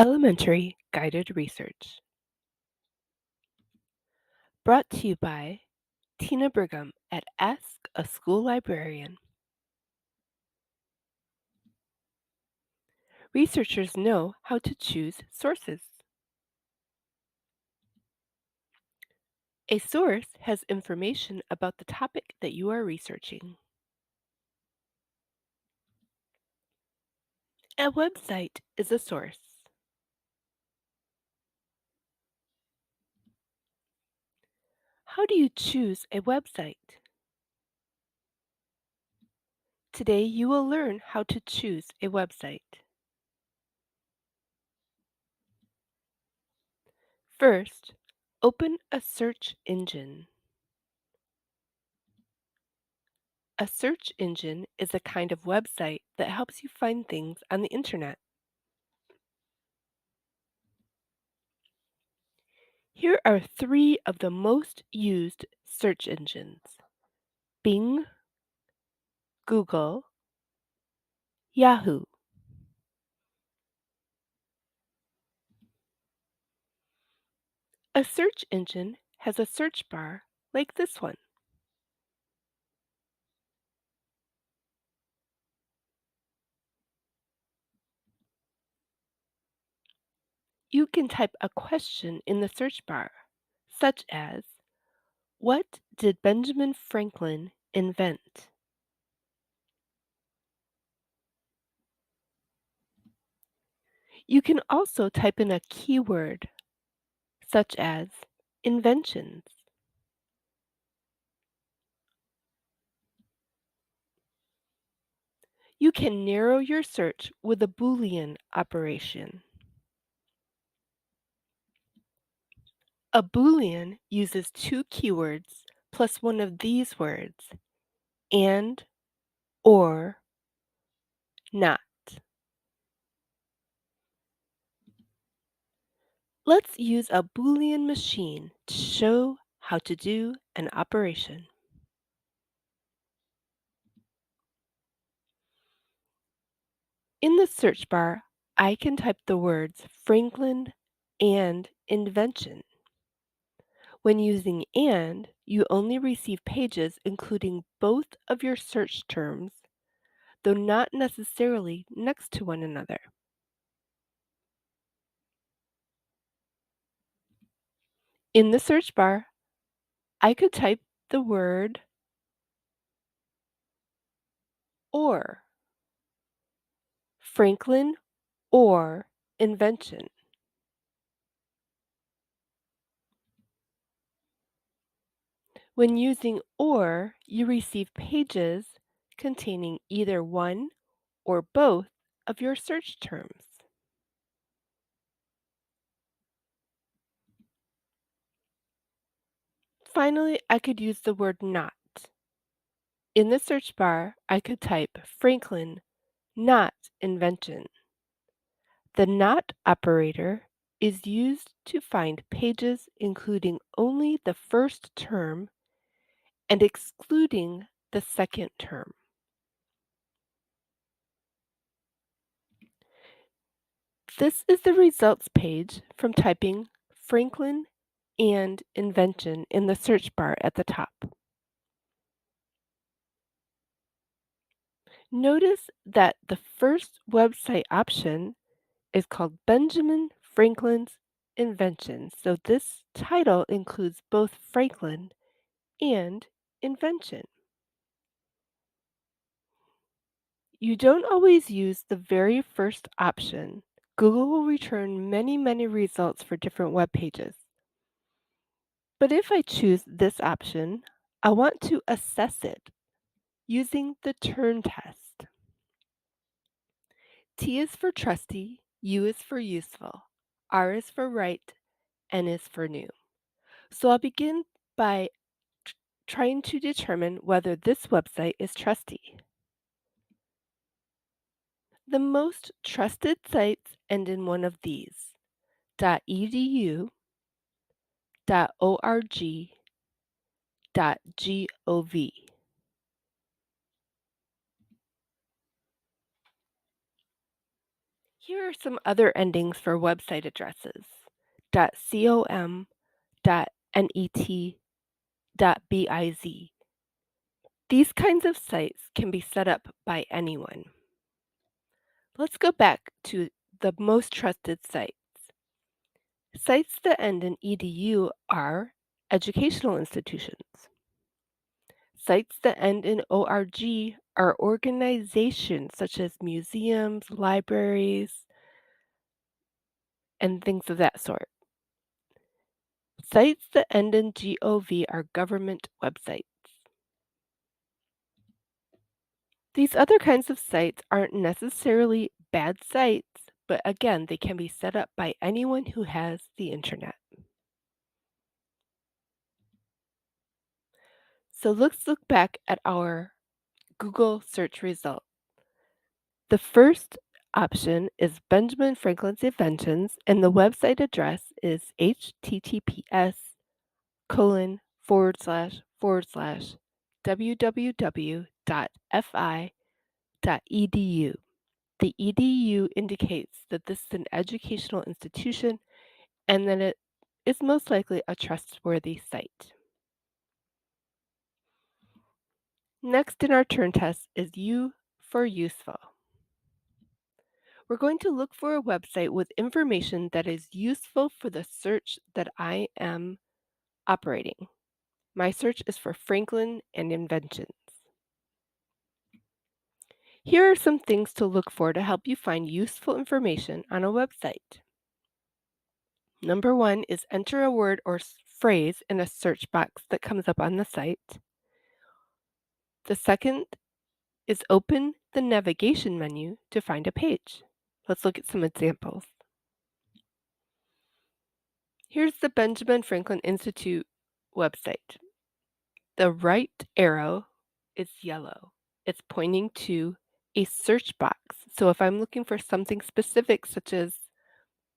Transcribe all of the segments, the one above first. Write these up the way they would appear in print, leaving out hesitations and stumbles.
Elementary Guided Research. Brought to you by Tina Brigham at Ask a School Librarian. Researchers know how to choose sources. A source has information about the topic that you are researching. A website is a source. How do you choose a website? Today you will learn how to choose a website. First, open a search engine. A search engine is a kind of website that helps you find things on the internet. Here are three of the most used search engines: Bing, Google, Yahoo. A search engine has a search bar like this one. You can type a question in the search bar, such as, "What did Benjamin Franklin invent?" You can also type in a keyword, such as inventions. You can narrow your search with a Boolean operation. A Boolean uses two keywords plus one of these words, and, or, not. Let's use a Boolean machine to show how to do an operation. In the search bar, I can type the words Franklin and invention. When using and, you only receive pages including both of your search terms, though not necessarily next to one another. In the search bar, I could type the word or, Franklin or invention. When using or, you receive pages containing either one or both of your search terms. Finally, I could use the word not. In the search bar, I could type Franklin, not invention. The not operator is used to find pages including only the first term and excluding the second term. This is the results page from typing Franklin and invention in the search bar at the top. Notice that the first website option is called Benjamin Franklin's Invention, so this title includes both Franklin and invention. You don't always use the very first option. Google will return many results for different web pages. But if I choose this option, I want to assess it using the turn test. T is for trusty, U is for useful, R is for right, N is for new. So I'll begin by trying to determine whether this website is trusty. The most trusted sites end in one of these: .edu, .org, .gov. Here are some other endings for website addresses: .com, .net, .biz. These kinds of sites can be set up by anyone. Let's go back to the most trusted sites. Sites that end in edu are educational institutions. Sites that end in org are organizations such as museums, libraries, and things of that sort. Sites that end in gov are government websites. These other kinds of sites aren't necessarily bad sites, but again, they can be set up by anyone who has the internet. So let's look back at our Google search result. The first option is Benjamin Franklin's inventions, and the website address is https://www.fi.edu. The edu indicates that this is an educational institution and that it is most likely a trustworthy site. Next in our turn test is U for useful. We're going to look for a website with information that is useful for the search that I am operating. My search is for Franklin and inventions. Here are some things to look for to help you find useful information on a website. Number one is enter a word or phrase in a search box that comes up on the site. The second is open the navigation menu to find a page. Let's look at some examples. Here's the Benjamin Franklin Institute website. The right arrow is yellow. It's pointing to a search box. So if I'm looking for something specific, such as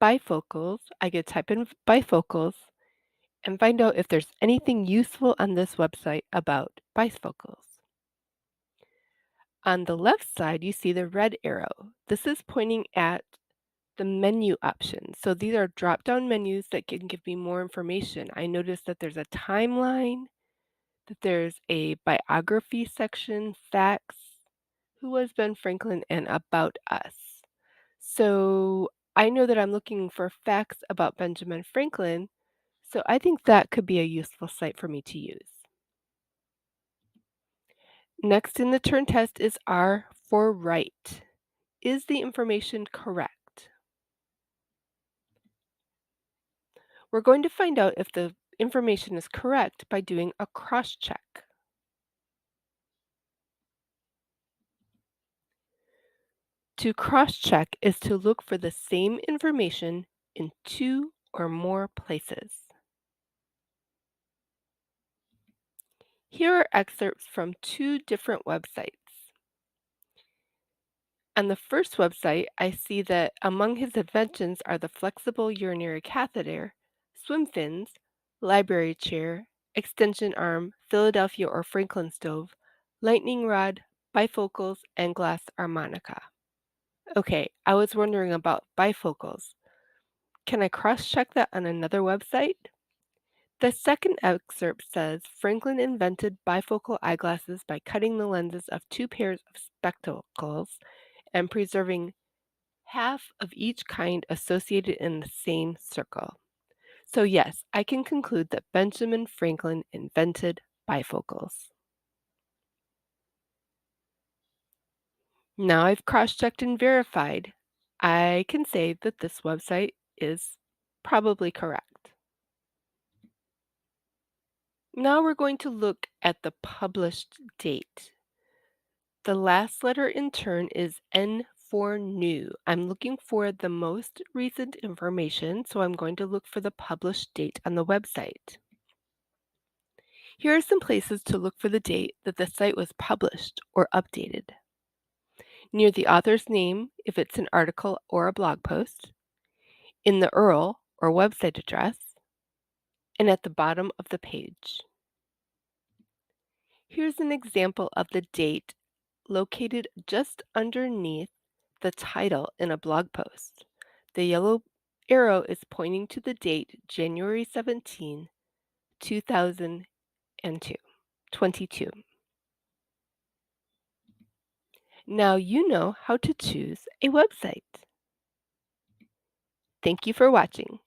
bifocals, I could type in bifocals and find out if there's anything useful on this website about bifocals. On the left side, you see the red arrow. This is pointing at the menu options. So these are drop-down menus that can give me more information. I noticed that there's a timeline, that there's a biography section, facts, who was Ben Franklin, and about us. So I know that I'm looking for facts about Benjamin Franklin, so I think that could be a useful site for me to use. Next in the turn test is R for right. Is the information correct? We're going to find out if the information is correct by doing a cross-check. To cross-check is to look for the same information in two or more places. Here are excerpts from two different websites. On the first website, I see that among his inventions are the flexible urinary catheter, swim fins, library chair, extension arm, Philadelphia or Franklin stove, lightning rod, bifocals, and glass harmonica. Okay, I was wondering about bifocals. Can I cross-check that on another website? The second excerpt says Franklin invented bifocal eyeglasses by cutting the lenses of two pairs of spectacles and preserving half of each kind associated in the same circle. So yes, I can conclude that Benjamin Franklin invented bifocals. Now I've cross-checked and verified, I can say that this website is probably correct. Now we're going to look at the published date. The last letter in turn is N for new. I'm looking for the most recent information, so I'm going to look for the published date on the website. Here are some places to look for the date that the site was published or updated. Near the author's name, if it's an article or a blog post, in the URL or website address, and at the bottom of the page. Here's an example of the date located just underneath the title in a blog post. The yellow arrow is pointing to the date January 17, 2002. 22. Now you know how to choose a website. Thank you for watching.